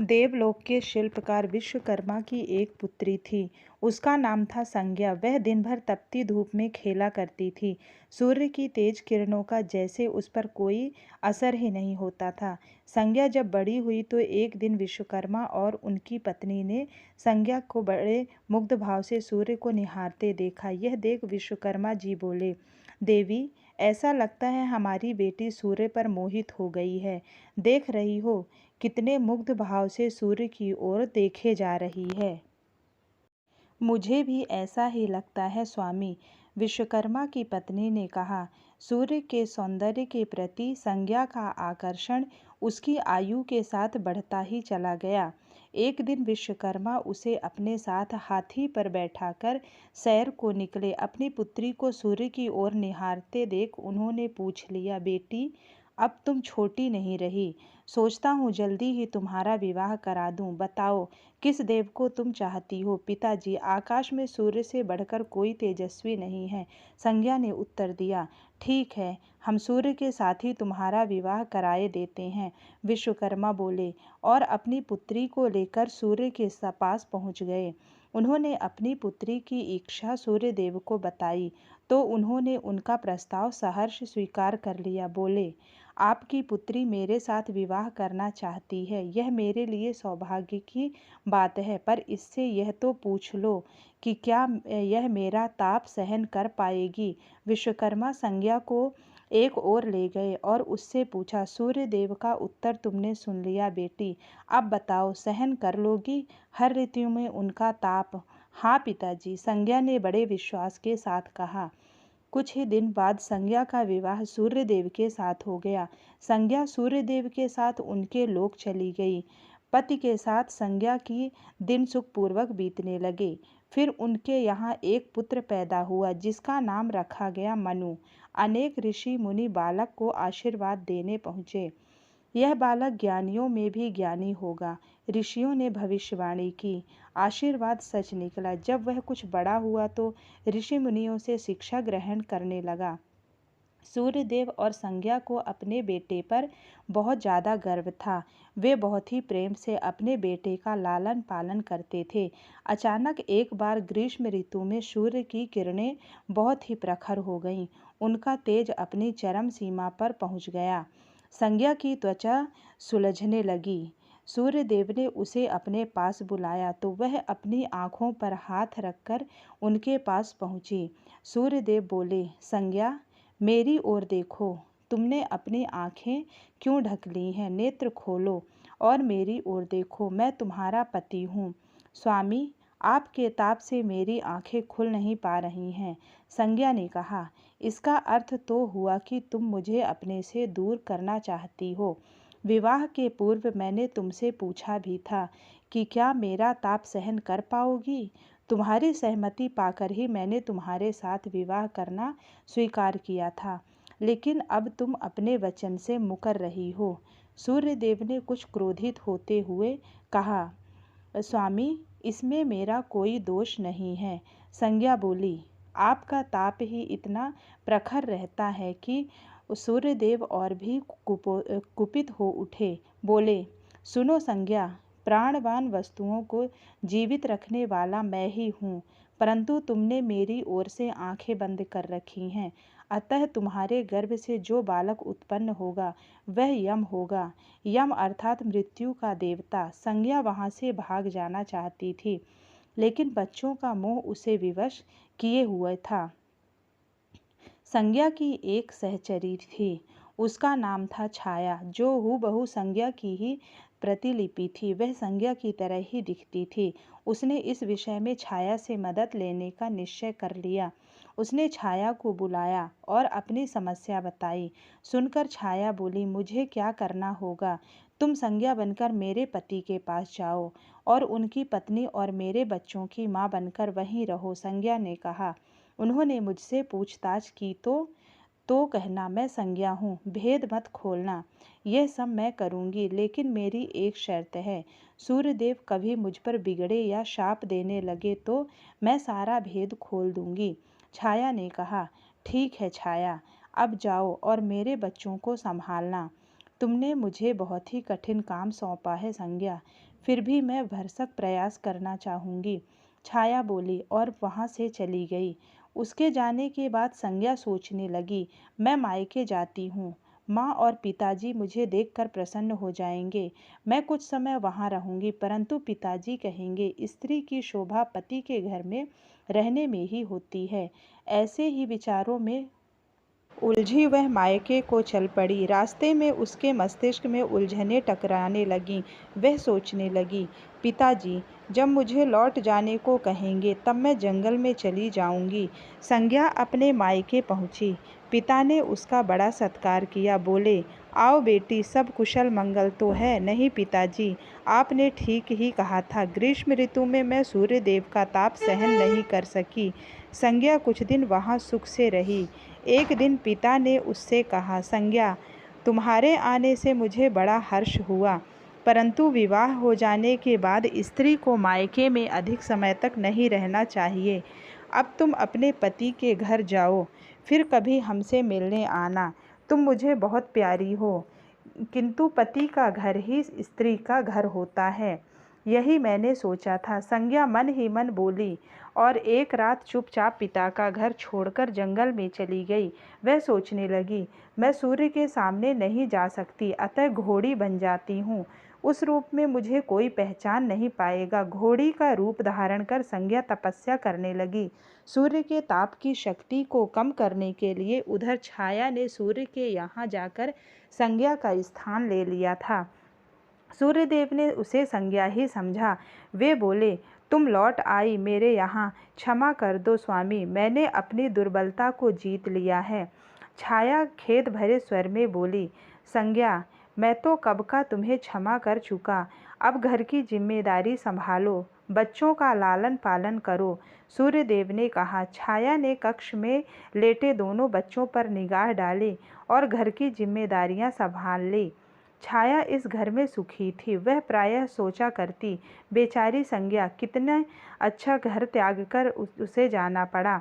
देवलोक के शिल्पकार विश्वकर्मा की एक पुत्री थी। उसका नाम था संज्ञा। वह दिन भर तपती धूप में खेला करती थी। सूर्य की तेज किरणों का जैसे उस पर कोई असर ही नहीं होता था। संज्ञा जब बड़ी हुई तो एक दिन विश्वकर्मा और उनकी पत्नी ने संज्ञा को बड़े मुग्ध भाव से सूर्य को निहारते देखा। यह देख विश्वकर्मा जी बोले, देवी, ऐसा लगता है हमारी बेटी सूर्य पर मोहित हो गई है। देख रही हो कितने मुग्ध भाव से सूर्य की ओर देखे जा रही है। मुझे भी ऐसा ही लगता है स्वामी, विश्वकर्मा की पत्नी ने कहा। सूर्य के सौंदर्य के प्रति संज्ञा का आकर्षण उसकी आयु के साथ बढ़ता ही चला गया। एक दिन विश्वकर्मा उसे अपने साथ हाथी पर बैठाकर सैर को निकले। अपनी पुत्री को सूर्य की ओर निहारते देख उन्होंने पूछ लिया, बेटी, अब तुम छोटी नहीं रही। सोचता हूँ जल्दी ही तुम्हारा विवाह करा दूँ। बताओ, किस देव को तुम चाहती हो? पिताजी, आकाश में सूर्य से बढ़कर कोई तेजस्वी नहीं है, संज्ञा ने उत्तर दिया। ठीक है, हम सूर्य के साथ ही तुम्हारा विवाह कराए देते हैं, विश्वकर्मा बोले और अपनी पुत्री को लेकर सूर्य के पास पहुंच गए। उन्होंने अपनी पुत्री की इच्छा सूर्य देव को बताई तो उन्होंने उनका प्रस्ताव सहर्ष स्वीकार कर लिया। बोले, आपकी पुत्री मेरे साथ विवाह करना चाहती है, यह मेरे लिए सौभाग्य की बात है, पर इससे यह तो पूछ लो कि क्या यह मेरा ताप सहन कर पाएगी। विश्वकर्मा संज्ञा को एक ओर ले गए और उससे पूछा, सूर्य देव का उत्तर तुमने सुन लिया बेटी, अब बताओ सहन कर लोगी हर ऋतु में उनका ताप? हाँ पिताजी, संज्ञा ने बड़े विश्वास के साथ कहा। कुछ ही दिन बाद संज्ञा का विवाह सूर्यदेव के साथ हो गया। संज्ञा सूर्यदेव के साथ उनके लोक चली गई। पति के साथ संज्ञा की दिन सुखपूर्वक बीतने लगे। फिर उनके यहाँ एक पुत्र पैदा हुआ जिसका नाम रखा गया मनु। अनेक ऋषि मुनि बालक को आशीर्वाद देने पहुँचे। यह बालक ज्ञानियों में भी ज्ञानी होगा। ऋषियों ने भविष्यवाणी की, आशीर्वाद सच निकला। जब वह कुछ बड़ा हुआ तो ऋषि मुनियों से शिक्षा ग्रहण करने लगा। सूर्यदेव और संज्ञा को अपने बेटे पर बहुत ज़्यादा गर्व था। वे बहुत ही प्रेम से अपने बेटे का लालन पालन करते थे। अचानक एक बार ग्रीष्म ऋतु में सूर्य की किरणें बहुत ही प्रखर हो गईं। उनका तेज अपनी चरम सीमा पर पहुंच गया। संज्ञा की त्वचा सुलझने लगी। सूर्यदेव ने उसे अपने पास बुलाया तो वह अपनी आंखों पर हाथ रखकर उनके पास पहुंची। सूर्यदेव बोले, संज्ञा, मेरी ओर देखो। तुमने अपनी आंखें क्यों ढक ली हैं? नेत्र खोलो और मेरी ओर देखो। मैं तुम्हारा पति हूँ। स्वामी, आपके ताप से मेरी आंखें खुल नहीं पा रही हैं, संज्ञा ने कहा। इसका अर्थ तो हुआ कि तुम मुझे अपने से दूर करना चाहती हो। विवाह के पूर्व मैंने तुमसे पूछा भी था कि क्या मेरा ताप सहन कर पाओगी। तुम्हारी सहमति पाकर ही मैंने तुम्हारे साथ विवाह करना स्वीकार किया था, लेकिन अब तुम अपने वचन से मुकर रही हो। सूर्यदेव ने कुछ क्रोधित होते हुए कहा, स्वामी, इसमें मेरा कोई दोष नहीं है। संज्ञा बोली, आपका ताप ही इतना प्रखर रहता है कि सूर्यदेव और भी कुपित हो उठे। बोले, सुनो संज्ञा, प्राणवान वस्तुओं को जीवित रखने वाला मैं ही हूँ, परंतु तुमने मेरी ओर से आंखें बंद कर रखी हैं। अतः तुम्हारे गर्भ से जो बालक उत्पन्न होगा वह यम होगा। यम अर्थात मृत्यु का देवता। संज्ञा वहाँ से भाग जाना चाहती थी, लेकिन बच्चों का मोह उसे विवश किए हुए था। संज्ञा की एक सहचरी थी, उसका नाम था छाया, जो हूबहू संज्ञा की ही प्रतिलिपि थी। वह संज्ञा की तरह ही दिखती थी। उसने इस विषय में छाया से मदद लेने का निश्चय कर लिया। उसने छाया को बुलाया और अपनी समस्या बताई। सुनकर छाया बोली, मुझे क्या करना होगा? तुम संज्ञा बनकर मेरे पति के पास जाओ और उनकी पत्नी और मेरे बच्चों की माँ बनकर वहीं रहो, संज्ञा ने कहा। उन्होंने मुझसे पूछताछ की तो कहना, मैं संज्ञा हूँ, भेद मत खोलना। यह सब मैं करूँगी, लेकिन मेरी एक शर्त है। सूर्यदेव कभी मुझ पर बिगड़े या शाप देने लगे तो मैं सारा भेद खोल दूँगी। छाया ने कहा, ठीक है छाया, अब जाओ और मेरे बच्चों को संभालना। तुमने मुझे बहुत ही कठिन काम सौंपा है संज्ञा, फिर भी मैं भरसक प्रयास करना चाहूँगी, छाया बोली और वहाँ से चली गई। उसके जाने के बाद संज्ञा सोचने लगी, मैं मायके जाती हूँ, माँ और पिताजी मुझे देखकर प्रसन्न हो जाएंगे। मैं कुछ समय वहाँ रहूँगी, परंतु पिताजी कहेंगे स्त्री की शोभा पति के घर में रहने में ही होती है। ऐसे ही विचारों में उलझी वह मायके को चल पड़ी। रास्ते में उसके मस्तिष्क में उलझनें टकराने लगीं। वह सोचने लगी, पिताजी जब मुझे लौट जाने को कहेंगे तब मैं जंगल में चली जाऊंगी। संज्ञा अपने मायके पहुंची। पिता ने उसका बड़ा सत्कार किया। बोले, आओ बेटी, सब कुशल मंगल तो है? नहीं पिताजी, आपने ठीक ही कहा था, ग्रीष्म ऋतु में मैं सूर्यदेव का ताप सहन नहीं कर सकी। संज्ञा कुछ दिन वहाँ सुख से रही। एक दिन पिता ने उससे कहा, संज्ञा, तुम्हारे आने से मुझे बड़ा हर्ष हुआ, परंतु विवाह हो जाने के बाद स्त्री को मायके में अधिक समय तक नहीं रहना चाहिए। अब तुम अपने पति के घर जाओ, फिर कभी हमसे मिलने आना। तुम मुझे बहुत प्यारी हो, किंतु पति का घर ही स्त्री का घर होता है। यही मैंने सोचा था। संज्ञा मन ही मन बोली और एक रात चुपचाप पिता का घर छोड़कर जंगल में चली गई। वह सोचने लगी, मैं सूर्य के सामने नहीं जा सकती, अतः घोड़ी बन जाती हूँ। उस रूप में मुझे कोई पहचान नहीं पाएगा। घोड़ी का रूप धारण कर संज्ञा तपस्या करने लगी। सूर्य के ताप की शक्ति को कम करने के लिए उधर छाया ने सूर्य के यहाँ जाकर संज्ञा का स्थान ले लिया था। सूर्यदेव ने उसे संज्ञा ही समझा। वे बोले, तुम लौट आई मेरे यहाँ, क्षमा कर दो स्वामी, मैंने अपनी दुर्बलता को जीत लिया है। छाया खेद भरे स्वर में बोली, संज्ञा, मैं तो कब का तुम्हें क्षमा कर चुका, अब घर की जिम्मेदारी संभालो, बच्चों का लालन पालन करो। सूर्यदेव ने कहा। छाया ने कक्ष में लेटे दोनों बच्चों पर निगाह डाली और घर की जिम्मेदारियां संभाल ली। छाया इस घर में सुखी थी। वह प्रायः सोचा करती, बेचारी संज्ञा, कितना अच्छा घर त्याग कर उसे जाना पड़ा,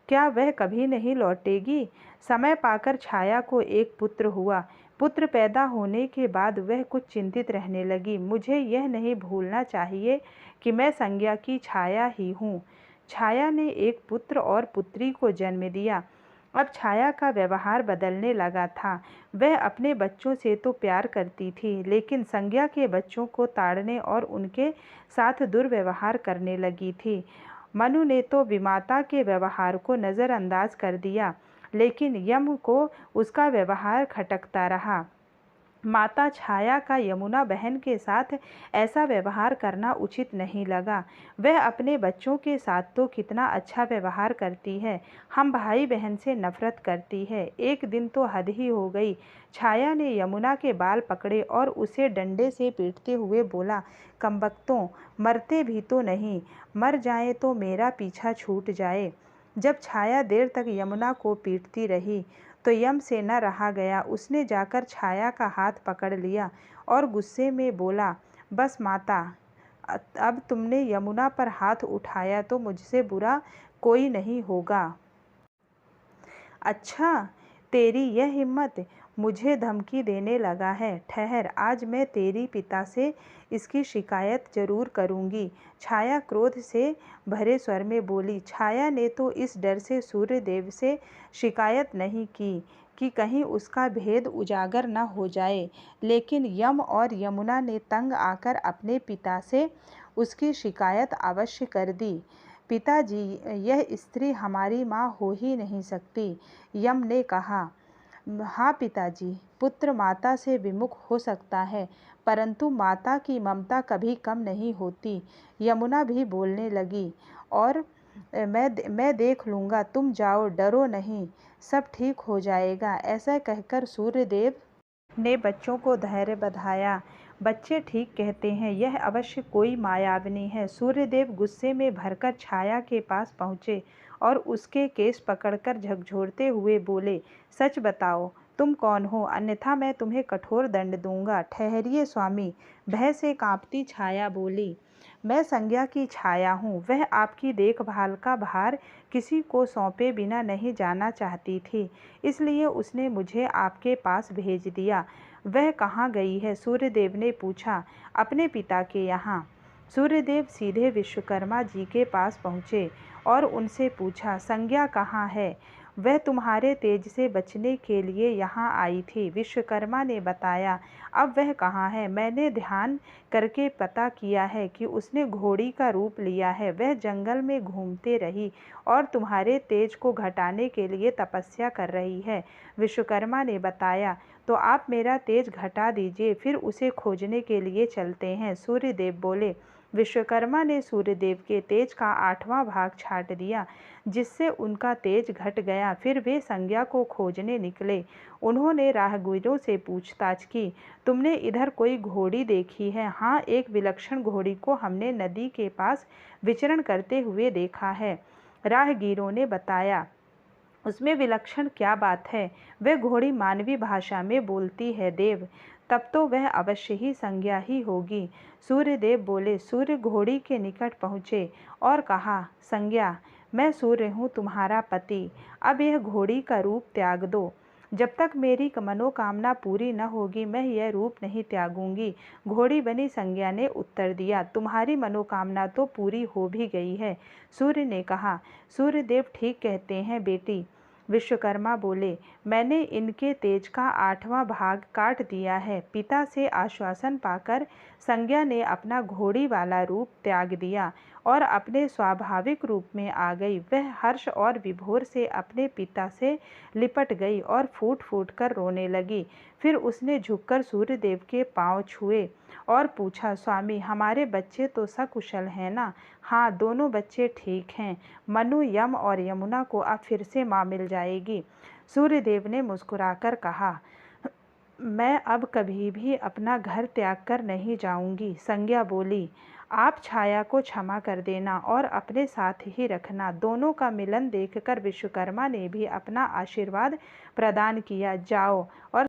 क्या वह कभी नहीं लौटेगी? समय पाकर छाया को एक पुत्र हुआ। पुत्र पैदा होने के बाद वह कुछ चिंतित रहने लगी। मुझे यह नहीं भूलना चाहिए कि मैं संज्ञा की छाया ही हूँ। छाया ने एक पुत्र और पुत्री को जन्म दिया। अब छाया का व्यवहार बदलने लगा था। वह अपने बच्चों से तो प्यार करती थी, लेकिन संज्ञा के बच्चों को ताड़ने और उनके साथ दुर्व्यवहार करने लगी थी। मनु ने तो विमाता के व्यवहार को नज़रअंदाज कर दिया, लेकिन यम को उसका व्यवहार खटकता रहा। माता छाया का यमुना बहन के साथ ऐसा व्यवहार करना उचित नहीं लगा। वह अपने बच्चों के साथ तो कितना अच्छा व्यवहार करती है, हम भाई बहन से नफरत करती है। एक दिन तो हद ही हो गई। छाया ने यमुना के बाल पकड़े और उसे डंडे से पीटते हुए बोला, कमबख्तों, मरते भी तो नहीं, मर जाए तो मेरा पीछा छूट जाए। जब छाया देर तक यमुना को पीटती रही तो यम से न रहा गया। उसने जाकर छाया का हाथ पकड़ लिया और गुस्से में बोला, बस माता, अब तुमने यमुना पर हाथ उठाया तो मुझसे बुरा कोई नहीं होगा। अच्छा, तेरी यह हिम्मत, मुझे धमकी देने लगा है। ठहर, आज मैं तेरी पिता से इसकी शिकायत जरूर करूंगी। छाया क्रोध से भरे स्वर में बोली। छाया ने तो इस डर से सूर्यदेव से शिकायत नहीं की कि कहीं उसका भेद उजागर न हो जाए, लेकिन यम और यमुना ने तंग आकर अपने पिता से उसकी शिकायत अवश्य कर दी। पिताजी, यह स्त्री हमारी माँ हो ही नहीं सकती। यम ने कहा। हाँ पिताजी, पुत्र माता से विमुख हो सकता है, परंतु माता की ममता कभी कम नहीं होती। यमुना भी बोलने लगी, और मैं देख लूँगा, तुम जाओ, डरो नहीं, सब ठीक हो जाएगा। ऐसा कहकर सूर्यदेव ने बच्चों को धैर्य बधाया। बच्चे ठीक कहते हैं, यह अवश्य कोई मायाविनी है। सूर्यदेव गुस्से में भरकर छाया के पास पहुँचे और उसके केस पकड़कर झकझोरते हुए बोले, सच बताओ, तुम कौन हो, अन्यथा मैं तुम्हें कठोर दंड दूंगा। ठहरिए स्वामी, भय से कांपती छाया बोली, मैं संज्ञा की छाया हूँ। वह आपकी देखभाल का भार किसी को सौंपे बिना नहीं जाना चाहती थी, इसलिए उसने मुझे आपके पास भेज दिया। वह कहाँ गई है? सूर्यदेव ने पूछा। अपने पिता के यहाँ। सूर्यदेव सीधे विश्वकर्मा जी के पास पहुँचे और उनसे पूछा, संज्ञा कहाँ है? वह तुम्हारे तेज से बचने के लिए यहाँ आई थी। विश्वकर्मा ने बताया। अब वह कहाँ है? मैंने ध्यान करके पता किया है कि उसने घोड़ी का रूप लिया है। वह जंगल में घूमते रही और तुम्हारे तेज को घटाने के लिए तपस्या कर रही है। विश्वकर्मा ने बताया। तो आप मेरा तेज घटा दीजिए, फिर उसे खोजने के लिए चलते हैं। सूर्यदेव बोले। विश्वकर्मा ने सूर्यदेव के तेज का 8वां भाग छाट दिया, जिससे उनका तेज घट गया। फिर वे संज्ञा को खोजने निकले। उन्होंने राहगीरों से पूछताछ की। तुमने इधर कोई घोड़ी देखी है? हाँ, एक विलक्षण घोड़ी को हमने नदी के पास विचरण करते हुए देखा है, राहगीरों ने बताया। उसमें विलक्षण क्या बात है? वह घोड़ी मानवी भाषा में बोलती है देव। तब तो वह अवश्य ही संज्ञा ही होगी। सूर्यदेव बोले। सूर्य घोड़ी के निकट पहुँचे और कहा, संज्ञा, मैं सूर्य हूँ, तुम्हारा पति। अब यह घोड़ी का रूप त्याग दो। जब तक मेरी मनोकामना पूरी न होगी, मैं यह रूप नहीं त्यागूंगी। घोड़ी बनी संज्ञा ने उत्तर दिया। तुम्हारी मनोकामना तो पूरी हो भी गई है, सूर्य ने कहा। सूर्यदेव ठीक कहते हैं बेटी, विश्वकर्मा बोले। मैंने इनके तेज का 8वां भाग काट दिया है। पिता से आश्वासन पाकर संज्ञा ने अपना घोड़ी वाला रूप त्याग दिया और अपने स्वाभाविक रूप में आ गई। वह हर्ष और विभोर से अपने पिता से लिपट गई और फूट फूट कर रोने लगी। फिर उसने झुककर सूर्यदेव के पांव छुए और पूछा, स्वामी, हमारे बच्चे तो सकुशल हैं ना? हाँ, दोनों बच्चे ठीक हैं। मनु, यम और यमुना को अब फिर से माँ मिल जाएगी। सूर्यदेव ने मुस्कुराकर कहा, मैं अब कभी भी अपना घर त्याग कर नहीं जाऊंगी। संज्ञा बोली। आप छाया को क्षमा कर देना और अपने साथ ही रखना। दोनों का मिलन देखकर विश्वकर्मा ने भी अपना आशीर्वाद प्रदान किया। जाओ और